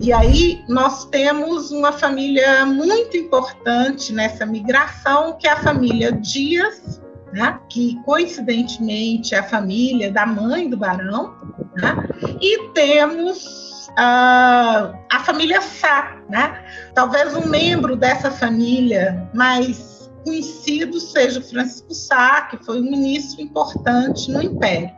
E aí nós temos uma família muito importante nessa migração, que é a família Dias, né? Que coincidentemente é a família da mãe do barão, né? E temos a família Sá, né? Talvez um membro dessa família mais conhecido seja o Francisco Sá, que foi um ministro importante no Império.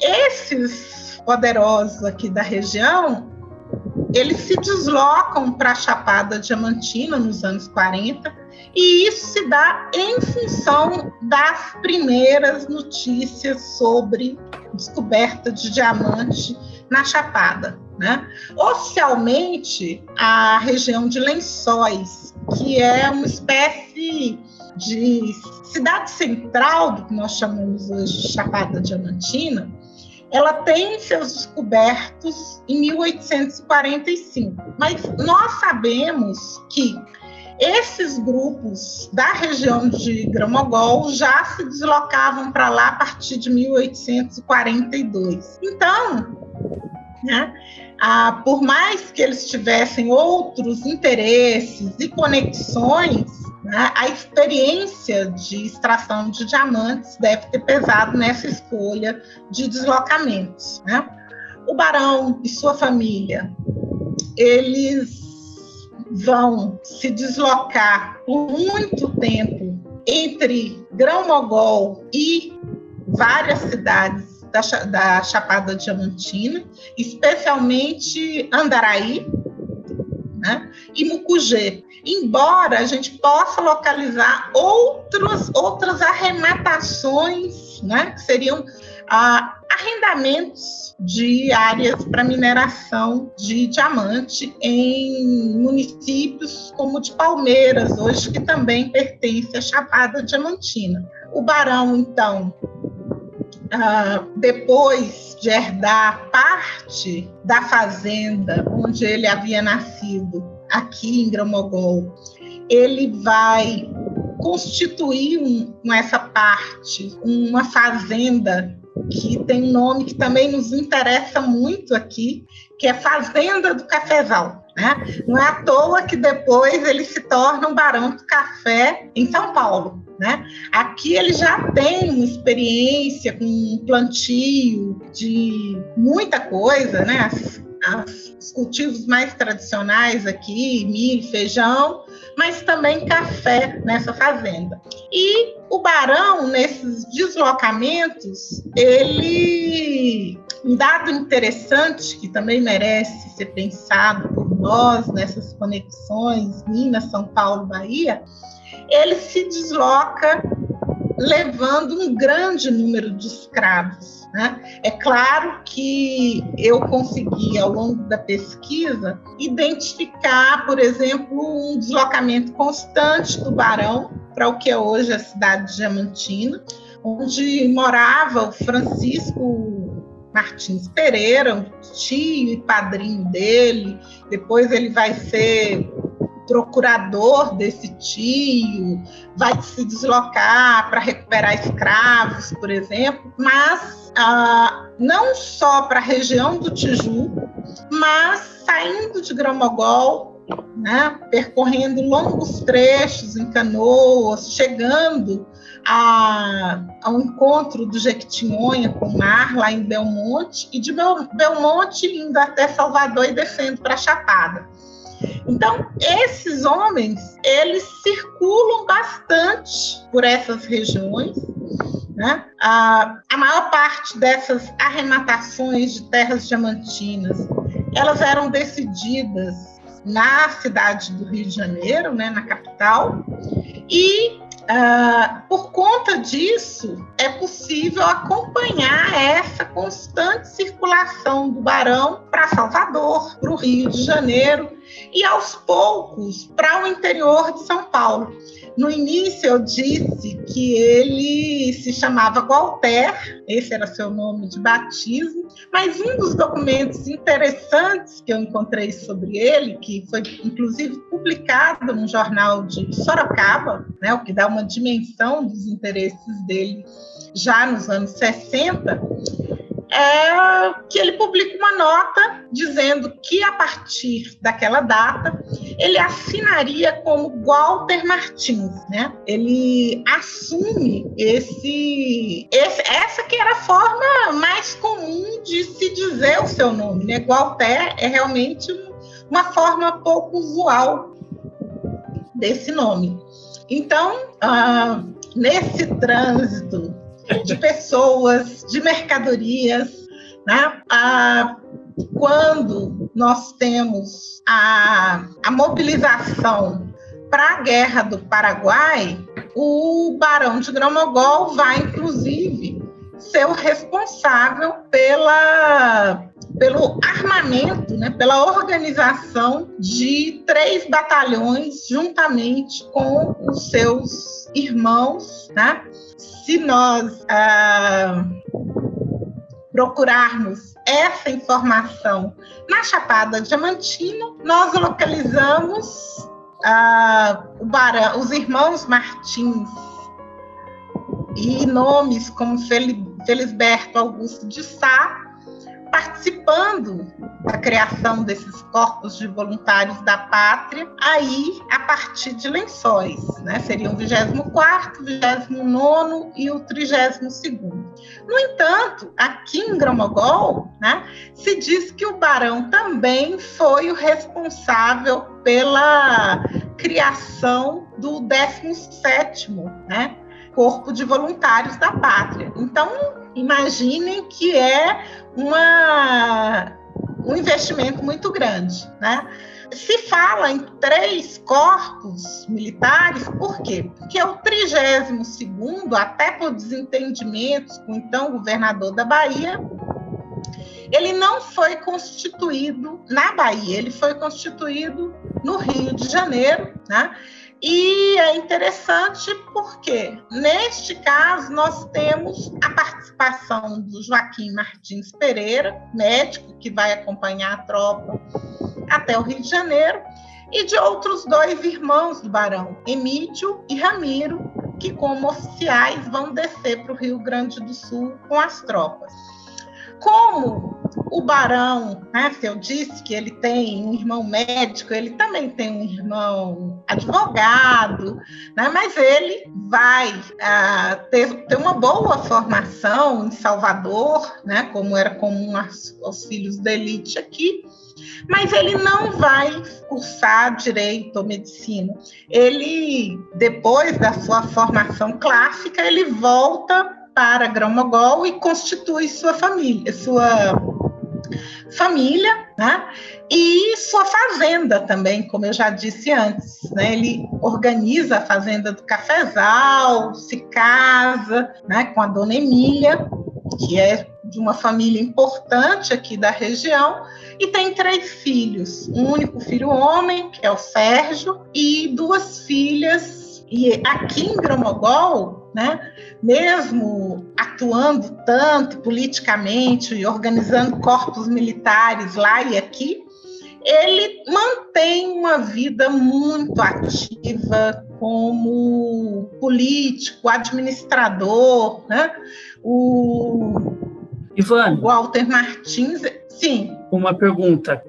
Esses poderosos aqui da região, eles se deslocam para a Chapada Diamantina nos anos 40, e isso se dá em função das primeiras notícias sobre descoberta de diamante na Chapada, né? Oficialmente, a região de Lençóis, que é uma espécie de cidade central do que nós chamamos hoje de Chapada Diamantina, ela tem seus descobertos em 1845. Mas nós sabemos que esses grupos da região de Grão-Mogol já se deslocavam para lá a partir de 1842. Então, né, por mais que eles tivessem outros interesses e conexões, né, a experiência de extração de diamantes deve ter pesado nessa escolha de deslocamentos, né? O barão e sua família, eles vão se deslocar por muito tempo entre Grão-Mogol e várias cidades da Chapada Diamantina, especialmente Andaraí, né, e Mucugê, embora a gente possa localizar outras arrematações, né, que seriam arrendamentos de áreas para mineração de diamante em municípios como o de Palmeiras, hoje, que também pertence à Chapada Diamantina. O barão, então, depois de herdar parte da fazenda onde ele havia nascido, aqui em Grão-Mogol, ele vai constituir com essa parte uma fazenda que tem um nome que também nos interessa muito aqui, que é Fazenda do Cafezal, né? Não é à toa que depois ele se torna um barão do café em São Paulo, né? Aqui ele já tem uma experiência com plantio de muita coisa, né? Os cultivos mais tradicionais aqui, milho, feijão, mas também café nessa fazenda. E o barão, nesses deslocamentos, um dado interessante que também merece ser pensado por nós nessas conexões Minas, São Paulo, Bahia, ele se desloca levando um grande número de escravos, né? É claro que eu consegui, ao longo da pesquisa, identificar, por exemplo, um deslocamento constante do barão para o que é hoje a cidade de Diamantina, onde morava o Francisco Martins Pereira, um tio e padrinho dele. Depois ele vai ser procurador desse tio, vai se deslocar para recuperar escravos, por exemplo, mas não só para a região do Tijuco, mas saindo de Grão-Mogol, né, percorrendo longos trechos em canoas, chegando ao encontro do Jequitinhonha com o mar, lá em Belmonte, e de Belmonte indo até Salvador e descendo para a Chapada. Então, esses homens, eles circulam bastante por essas regiões, né? A maior parte dessas arrematações de terras diamantinas, elas eram decididas na cidade do Rio de Janeiro, né, na capital, e por conta disso, é possível acompanhar essa constante circulação do barão para Salvador, para o Rio de Janeiro e, aos poucos, para o interior de São Paulo. No início, eu disse que ele se chamava Gualter, esse era seu nome de batismo, mas um dos documentos interessantes que eu encontrei sobre ele, que foi inclusive publicado num jornal de Sorocaba, né, o que dá uma dimensão dos interesses dele já nos anos 60, é que ele publica uma nota dizendo que, a partir daquela data, ele assinaria como Walter Martins, né? Ele assume essa que era a forma mais comum de se dizer o seu nome, né? Walter é realmente uma forma pouco usual desse nome. Então, nesse trânsito de pessoas, de mercadorias, né? Quando nós temos a mobilização para a Guerra do Paraguai, o Barão de Grão-Mogol vai, inclusive, ser o responsável pelo armamento, né, pela organização de 3 batalhões, juntamente com os seus irmãos, né? Se nós procurarmos essa informação na Chapada Diamantina, nós localizamos os irmãos Martins e nomes como Felisberto Augusto de Sá, participando da criação desses corpos de voluntários da pátria, aí a partir de Lençóis, né? Seriam o 24º, o 29º e o 32º. No entanto, aqui em Grão-Mogol, né, se diz que o barão também foi o responsável pela criação do 17º, né, Corpo de Voluntários da Pátria. Então, imaginem que é um investimento muito grande, né? Se fala em 3 corpos militares, por quê? Porque o 32º, até por desentendimentos com o então governador da Bahia, ele não foi constituído na Bahia, ele foi constituído no Rio de Janeiro, né? E é interessante porque, neste caso, nós temos a participação do Joaquim Martins Pereira, médico que vai acompanhar a tropa até o Rio de Janeiro, e de outros 2 irmãos do barão, Emídio e Ramiro, que, como oficiais, vão descer para o Rio Grande do Sul com as tropas. Como o barão, né, se eu disse que ele tem um irmão médico, ele também tem um irmão advogado, né, mas ele vai ter uma boa formação em Salvador, né, como era comum aos filhos da elite aqui, mas ele não vai cursar direito ou medicina. Ele, depois da sua formação clássica, ele volta para Grão-Mogol e constitui sua família, né? E sua fazenda também, como eu já disse antes, né? Ele organiza a fazenda do Cafezal, se casa, né, com a dona Emília, que é de uma família importante aqui da região, e tem 3 filhos, um único filho homem, que é o Sérgio, e 2 filhas. E aqui em Grão-Mogol, né, mesmo atuando tanto politicamente e organizando corpos militares lá e aqui, ele mantém uma vida muito ativa como político, administrador, né? Ivana, Walter Martins, sim. Uma pergunta.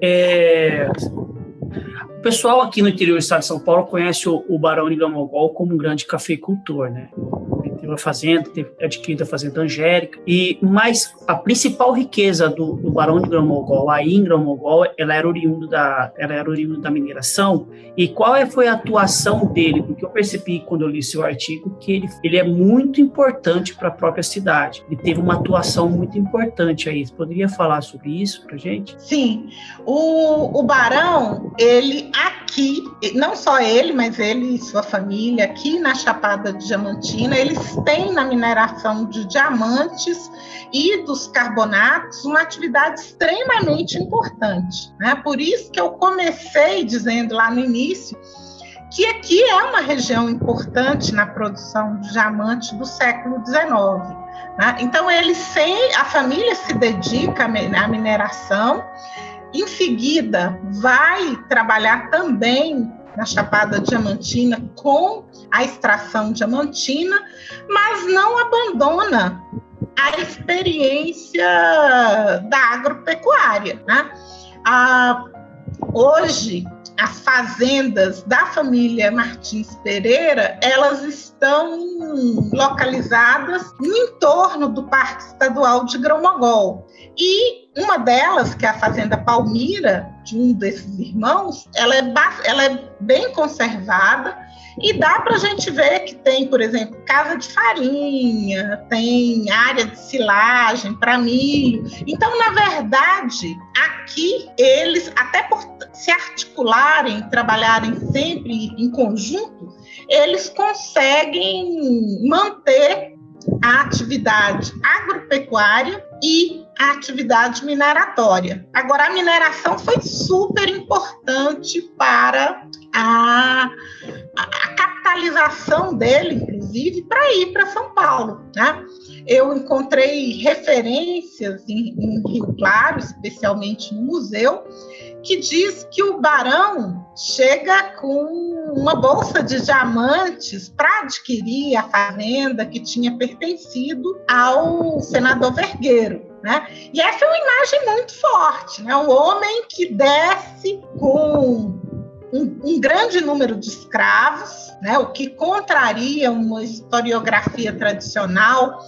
O pessoal aqui no interior do estado de São Paulo conhece o Barão de Grão-Mogol como um grande cafeicultor, né? Ele teve uma fazenda, adquirido a fazenda Angélica, mas a principal riqueza do Barão de Grão-Mogol, aí em Grão-Mogol, ela era oriunda da mineração. E qual foi a atuação dele? Porque eu percebi, quando eu li seu artigo, que ele é muito importante para a própria cidade. Ele teve uma atuação muito importante aí. Você poderia falar sobre isso para a gente? Sim. O Barão, ele aqui, não só ele, mas ele e sua família, aqui na Chapada Diamantina, eles têm na mineração de diamantes e dos carbonatos uma atividade extremamente importante, né? Por isso que eu comecei dizendo lá no início que aqui é uma região importante na produção de diamante do século XIX. Né? Então, a família se dedica à mineração. Em seguida, vai trabalhar também na Chapada Diamantina com a extração diamantina, mas não abandona a experiência da agropecuária, né? Hoje, as fazendas da família Martins Pereira, elas estão localizadas no entorno do Parque Estadual de Grão-Mogol. E uma delas, que é a Fazenda Palmira, de um desses irmãos, ela é bem conservada e dá para a gente ver que tem, por exemplo, casa de farinha, tem área de silagem para milho. Então, na verdade, aqui eles, até por se articularem, trabalharem sempre em conjunto, eles conseguem manter a atividade agropecuária e a atividade mineratória. Agora, a mineração foi super importante para a capitalização dele, inclusive, para ir para São Paulo, né? Eu encontrei referências em Rio Claro, especialmente no museu, que diz que o barão chega com uma bolsa de diamantes para adquirir a fazenda que tinha pertencido ao senador Vergueiro, né? E essa é uma imagem muito forte, né? Um homem que desce com um grande número de escravos, né? O que contraria uma historiografia tradicional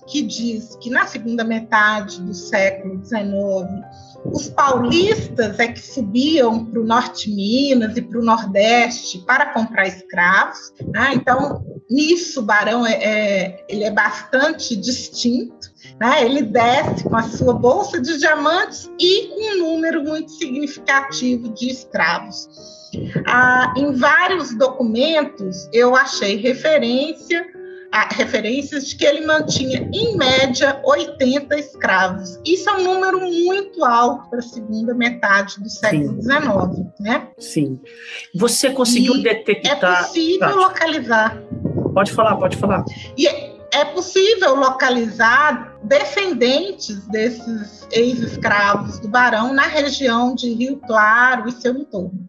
que diz que na segunda metade do século XIX os paulistas é que subiam para o norte de Minas e para o nordeste para comprar escravos, né? Então, nisso o barão ele é bastante distinto, né? Ele desce com a sua bolsa de diamantes e com um número muito significativo de escravos. Em vários documentos eu achei referências de que ele mantinha, em média, 80 escravos. Isso é um número muito alto para a segunda metade do século XIX, né? Sim. Você conseguiu detectar... É possível localizar. Pode falar. E é possível localizar descendentes desses ex-escravos do barão na região de Rio Claro e seu entorno.